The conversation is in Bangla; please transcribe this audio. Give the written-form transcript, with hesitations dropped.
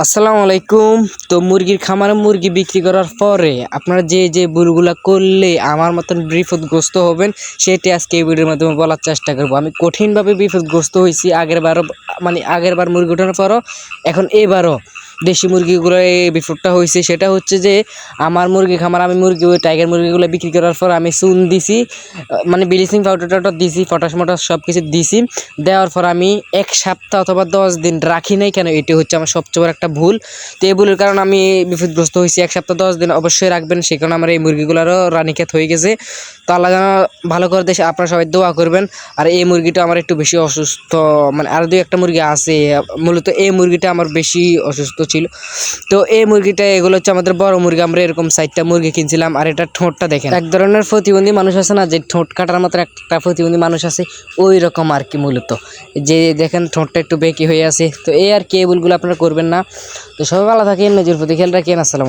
আসসালামু আলাইকুম। তো মুরগির খামারে মুরগি বিক্রি করার পরে আপনারা যে ভুলগুলা করলে আমার মতন বিপদগ্রস্ত হবেন সেটি আজকে এই ভিডিওর মাধ্যমে বলার চেষ্টা করব। আমি কঠিনভাবে বিপদগ্রস্ত হয়েছি আগের বার মুরগি ওঠানোর পরও এখন এবারও দেশি মুরগিগুলো এই বিপদটা হয়েছে। সেটা হচ্ছে যে আমার মুরগি খামার আমি ওই টাইগার মুরগিগুলো বিক্রি করার পর আমি চুন দিছি, মানে ব্লিচিং পাউডার দিছি, পটাশ সব কিছু দিছি। দেওয়ার পর আমি 1 সপ্তাহ অথবা 10 দিন রাখি নাই কেন, এটি হচ্ছে আমার সবচেয়ে বড় একটা ভুল। তো এই ভুলের কারণে আমি বিপদগ্রস্ত হয়েছি। 1 সপ্তাহ 10 দিন অবশ্যই রাখবেন, সেই কারণে আমার এই মুরগিগুলোরও রানীক্ষেত হয়ে গেছে। তো আল্লাহ যেন ভালো করে দেশে, আপনারা সবাই দোয়া করবেন। আর এই মুরগিটা আমার একটু বেশি অসুস্থ, মানে আরও 2-1টা মুরগি আছে, মূলত এই মুরগিটা আমার বেশি অসুস্থ ছিল। তো এই মুরগিটা, এগুলো হচ্ছে আমাদের বড় মুরগি। আমরা এরকম 4টা মুরগি কিনছিলাম। আর এটা ঠোঁটটা দেখেন, এক ধরনের প্রতিবন্ধী মানুষ আছে না, যে ঠোঁট কাটার মতো একটা প্রতিবন্ধী মানুষ আছে, ওই রকম আর কি। মূলত যে দেখেন ঠোঁটটা একটু বেঁকি হয়ে আছে। তো এই আর কি, এই ভুলগুলো আপনারা করবেন না। তো সবাই ভালো থাকেন, নিজের প্রতি খেয়াল রাখেন। আসসালামু আলাইকুম।